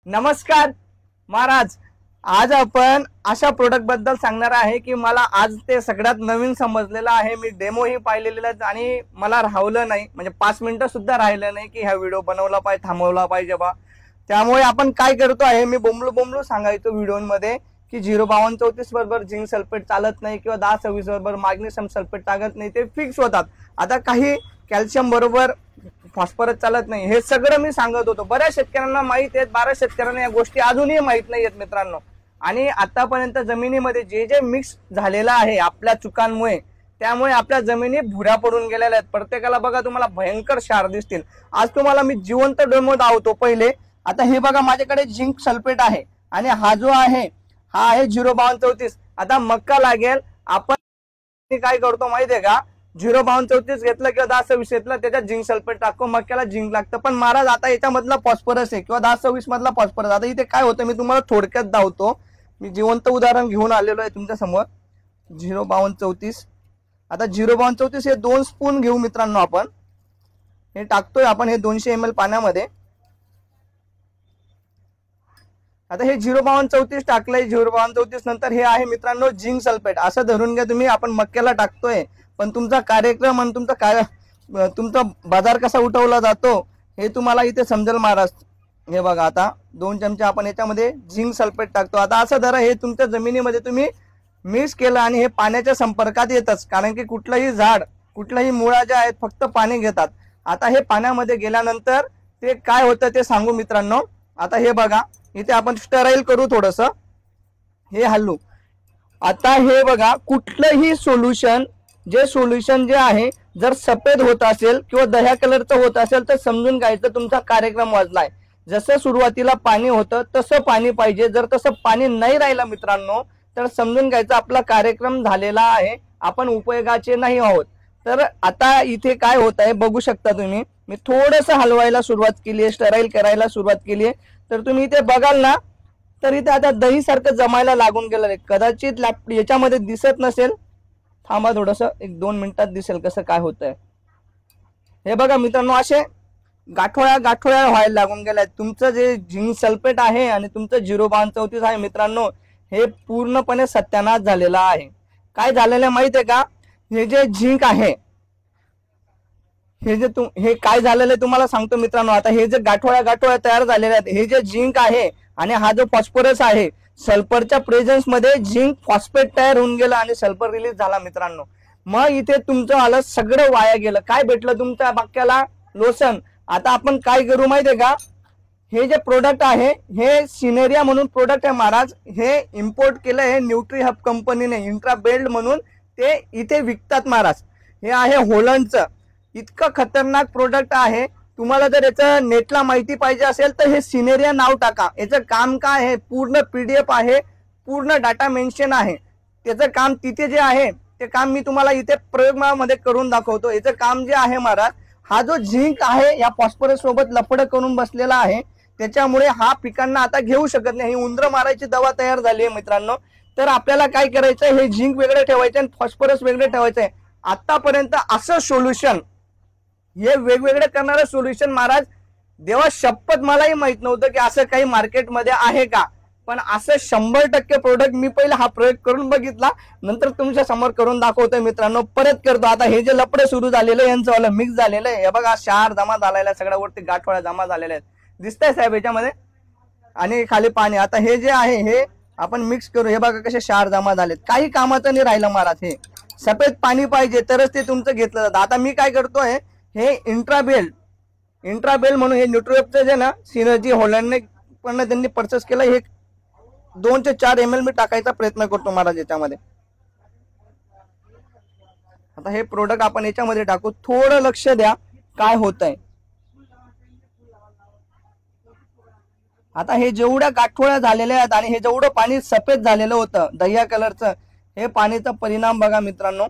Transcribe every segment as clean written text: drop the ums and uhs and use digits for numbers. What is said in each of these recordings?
नमस्कार महाराज. आज आपण अशा प्रोडक्ट बद्दल सांगणार आहे की मला आज ते सगळ्यात नवीन समजलेलं आहे. मी डेमो ही पाहिलेला आणि मला राहवलं नाही, म्हणजे 5 मिनिटं सुद्धा राहिलं नाही की हा व्हिडिओ बनवला पाहिजे, थांबवला पाहिजे बा. त्यामुळे आपण काय करतो आहे, मी बोंबलू सांगायचो व्हिडिओमध्ये की 05234 बरोबर झिंक सल्फेट चालत नाही किंवा 1026 बरोबर मॅग्नेशियम सल्फेट चालत नाही, ते फिक्स होतात. आता काही कॅल्शियम बरोबर फॉस्फरस चालत नाही, हे सगळं मी सांगत होतो. बऱ्याच शेतकऱ्यांना माहित आहेत, बऱ्याच शेतकऱ्यांना या गोष्टी अजूनही माहित नाही आहेत मित्रांनो. आणि आतापर्यंत जमिनीमध्ये जे जे मिक्स झालेलं आहे आपल्या चुकांमुळे, त्यामुळे आपल्या जमिनी भुऱ्या पडून गेलेल्या आहेत. प्रत्येकाला बघा तुम्हाला भयंकर क्षार दिसतील. आज तुम्हाला मी जिवंत डेमो दाखवतो. पहिले आता हे बघा, माझ्याकडे झिंक सल्फेट आहे आणि हा जो आहे हा आहे 05234. आता मक्का लागेल, आपण काय करतो माहितीये का, 05234 घेतलं किंवा 1026 घेतलं, त्याच्यात झिंक सल्फेट टाकतो, मक्याला झिंक लागतं. पण महाराज आता याच्यामधला फॉस्फरस आहे किंवा 1026 मधला फॉस्फरस. आता इथे काय होतं मी तुम्हाला थोडक्यात दाखवतो. मी जिवंत उदाहरण घेऊन आलेलो आहे तुमच्या समोर. 05234, आता 05234 हे 2 स्पून घेऊ मित्रांनो. आपण हे टाकतोय, आपण हे 200 ml पाण्यामध्ये. आता हे 05234 टाकलंय. 05234 नंतर हे आहे मित्रांनो झिंक सल्फेट. असं धरून घ्या तुम्ही, आपण मक्याला टाकतोय, पण तुमचा कार्यक्रम आणि तुमचा बाजार कसा उठवला जातो हे तुम्हाला इथे समजेल महाराज. हे बघा, आता 2 चमचे आपण याच्यामध्ये झिंक सल्फेट टाकतो. आता असं धरा, हे तुमच्या जमिनीमध्ये तुम्ही मिक्स केलं आणि हे पाण्याच्या संपर्कात येतच, कारण की कुठलंही झाड, कुठल्याही मुळा ज्या आहेत फक्त पाणी घेतात. आता हे पाण्यामध्ये गेल्यानंतर ते काय होतं ते सांगू मित्रांनो. आता हे बघा, इथे आपण स्टराईल करू थोडस, हे हलवू. आता हे बघा, कुठलंही सोल्युशन जे आहे जर सफेद होत असेल किंवा दह्या कलरचं होत असेल तर समजून घ्यायचं तुमचा कार्यक्रम वाजलाय. जसं सुरुवातीला पाणी होतं तसं पाणी पाहिजे. जर तसं पाणी नाही राहिलं मित्रांनो तर समजून घ्यायचं आपला कार्यक्रम झालेला आहे, आपण उपयोगाचे नाही आहोत. तर आता इथे काय होत आहे बघू शकता तुम्ही. मी थोडंसं हलवायला सुरुवात केली आहे, स्टराईल करायला सुरुवात केली आहे. तर तुम्ही इथे बघाल ना, तर इथे आता दही सारखं जमायला लागून गेलं आहे. कदाचित याच्यामध्ये दिसत नसेल, थांबा थोडस, 1-2 मिनिटात दिसेल कसं काय होतंय. हे बघा मित्रांनो, असे गाठोळ्या व्हायला लागून गेल्या. तुमचं जे झिंक सल्फेट आहे आणि तुमचं 05234 आहे मित्रांनो, हे पूर्णपणे सत्यानाश झालेला आहे. काय झालेलं आहे माहिती आहे का, हे जे झिंक आहे, हे काय झालेलं आहे तुम्हाला सांगतो मित्रांनो. आता हे जे गाठोळ्या तयार झालेल्या आहेत, हे जे झिंक आहे आणि हा जो फॉस्फरस आहे, सल्फरच्या प्रेझेन्स मध्ये झिंक फॉस्फेट तयार होऊन गेला आणि सल्फर रिलीज झाला मित्रांनो. मग इथे तुमचं आलं सगळं वाया गेलं. काय भेटलं तुमच्या मक्याला? लोसन. आता आपण काय करू माहितीये का, हे जे प्रोडक्ट आहे हे सिनेरिया म्हणून प्रोडक्ट आहे महाराज. हे इम्पोर्ट केलं आहे न्यूट्री हब कंपनीने, इंट्रा बेल्ट म्हणून ते इथे विकतात महाराज. हे आहे होलंडचं. इतकं खतरनाक प्रोडक्ट आहे. तुम्हाला जर याचं नेटला माहिती पाहिजे असेल तर हे सिनेरिया नाव टाका. याचं काम काय आहे, पूर्ण PDF आहे, पूर्ण डाटा मेन्शन आहे. त्याचं काम तिथे जे आहे ते काम मी तुम्हाला इथे प्रयोगमध्ये करून दाखवतो. याचं काम जे आहे महाराज, हा जो झिंक आहे या फॉस्फरस सोबत लफडं करून बसलेला आहे, त्याच्यामुळे हा पिकांना आता घेऊ शकत नाही. ही उंदरं मारायची दवा तयार झाली आहे मित्रांनो. तर आपल्याला काय करायचं, हे झिंक वेगळं ठेवायचं आणि फॉस्फरस वेगळं ठेवायचं आहे. आतापर्यंत असं सोल्युशन, हे वेगवेगळे करणारे सोल्युशन महाराज, देवा शपथ मलाही माहित नव्हतं की असं काही मार्केटमध्ये आहे का. पण असं 100% प्रोडक्ट मी पहिला हा प्रयोग करून बघितला, नंतर तुमच्या समोर करून दाखवतोय मित्रांनो. परत करतो. आता हे जे लपडे सुरू झालेलं आहे यांचं वाला मिक्स झालेलं आहे. हे बघा, क्षार जमा झालेला आहे, सगळ्यावरती गाठोळ्या जमा झालेल्या आहेत, दिसतंय साहेब याच्यामध्ये, आणि खाली पाणी. आता हे जे आहे हे आपण मिक्स करू. हे बघा कसे क्षार जमा झालेत, काही कामाचं नाही राहिलं महाराज. हे सफेद पाणी पाहिजे तरच ते तुमचं घेतलं जातं. आता मी काय करतोय, हे इंट्राबेल म्हणून हे न्यूट्रिहबचं जे ना, सिनर्जी होलंडने पण त्यांनी परचेस केलं. हे 2 ते 4 ml मी टाकायचा प्रयत्न करतो महाराज याच्यामध्ये. आता हे प्रोडक्ट आपण याच्यामध्ये टाकू. थोडं लक्ष द्या काय होत आहे. आता हे जेवढ्या गाठोळ्या झालेल्या आहेत आणि हे जेवढं पाणी सफेद झालेलं होतं दह्या कलरचं, हे पाणीचा परिणाम बघा मित्रांनो.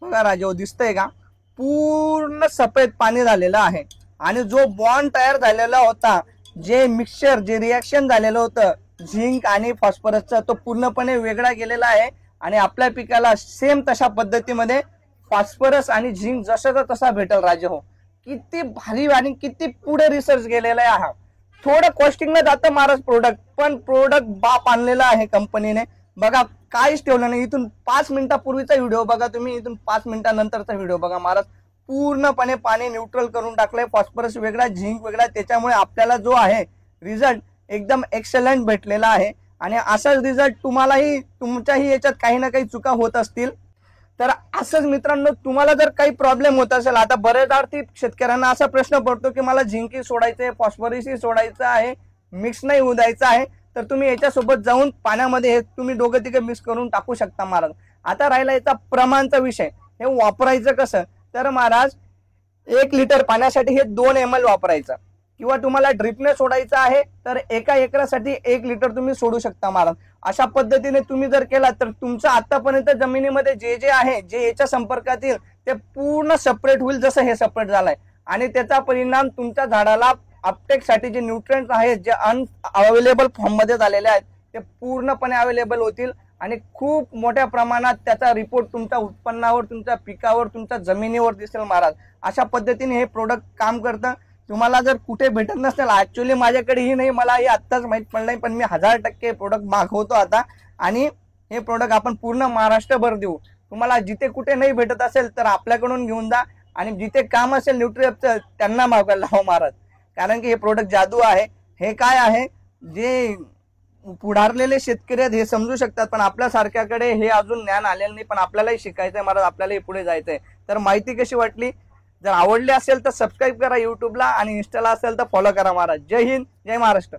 बघा राजो, दिसतंय का, पूर्ण सफेद पाणी झालेलं आहे. आणि जो बॉन्ड तयार झालेला होता, जे मिक्सचर, जे रिएक्शन झालेलं होतं झिंक आणि फॉस्फरसचा, तो पूर्णपणे वेगळा गेलेला आहे आणि आपल्या पिकाला सेम तशा पद्धतीमध्ये फॉस्फरस आणि झिंक जशाचा तसा भेटेल राजे हो. किती भारी आणि किती पुढे रिसर्च गेलेला आहे हा. थोडं कॉस्टिंग न जातं महाराज प्रोडक्ट, पण प्रोडक्ट बाप आणलेला आहे कंपनीने. बघा काहीच ठेवलं नाही. इथून 5 मिनिटापूर्वीचा व्हिडिओ बघा तुम्ही, इथून 5 मिनिटानंतरचा व्हिडिओ बघा महाराज. पूर्णपणे पाणी न्यूट्रल करून टाकलंय, फॉस्फरस वेगळा झिंक वेगळा, त्याच्यामुळे आपल्याला जो आहे रिझल्ट एकदम एक्सलंट भेटलेला आहे. आणि असाच रिझल्ट तुम्हालाही तुमच्याही याच्यात काही ना काही चुका होत असतील तर असंच मित्रांनो, तुम्हाला जर काही प्रॉब्लेम होत असेल, आता बरेच आर्थिक शेतकऱ्यांना असा प्रश्न पडतो की मला झिंकी सोडायचंय, फॉस्फरसही सोडायचं आहे, मिक्स नाही होऊ द्यायचं आहे, तर तुम्ही याच्यासोबत जाऊन पाण्यामध्ये हे तुम्ही दोघं तिघं मिक्स करून टाकू शकता महाराज. आता राहिला याचा प्रमाणचा विषय, हे वापरायचं कसं, तर महाराज 1 लिटर पाण्यासाठी हे 2 ml वापरायचं, किंवा तुम्हाला ड्रिपने सोडायचं आहे तर एका एकरासाठी 1 लिटर तुम्ही सोडू शकता महाराज. अशा पद्धतीने तुम्ही जर केला तर तुमचं आतापर्यंत जमिनीमध्ये जे जे आहे, जे याच्या संपर्कात येईल ते पूर्ण सेपरेट होईल, जसं हे सेपरेट झालंय. आणि त्याचा परिणाम तुमच्या झाडाला अपटेकसाठी जे न्यूट्रिएंट्स आहेत, जे अनअवेलेबल फॉर्म मध्ये झालेले आहेत, ते पूर्णपणे अवेलेबल होतील आणि खूप मोठ्या प्रमाणात त्याचा रिपोर्ट तुमच्या उत्पन्नावर, तुमच्या पिकावर, तुमच्या जमिनीवर दिसेल महाराज. अशा पद्धतीने हे प्रोडक्ट काम करतं. तुम्हाला जर कुठे भेटत नसेल, ऍक्च्युअली माझ्याकडेही नाही, मला हे आत्ताच माहित पडलंय, पण मी 1000% प्रोडक्ट मागवतो आता. आणि हे प्रोडक्ट आपण पूर्ण महाराष्ट्रभर देऊ. तुम्हाला जिथे कुठे नाही भेटत असेल तर आपल्याकडून घेऊन जा, आणि जिथे काम असेल न्यूट्रिएंटचं त्यांना मागवायला लावा महाराज. कारण की हे प्रोडक्ट जादू आहे. हे काय आहे, जे पुढारलेले शेतकरी आहेत हे समजू शकतात, पण आपल्यासारख्याकडे हे अजून ज्ञान आलेलं नाही. पण आपल्यालाही शिकायचंय महाराज, आपल्यालाही पुढे जायचंय. तर माहिती कशी वाटली, जर आवडली असेल तर सबस्क्राईब करा युट्यूबला, आणि इंस्टाला असेल तर फॉलो करा महाराज. जय हिंद, जय महाराष्ट्र.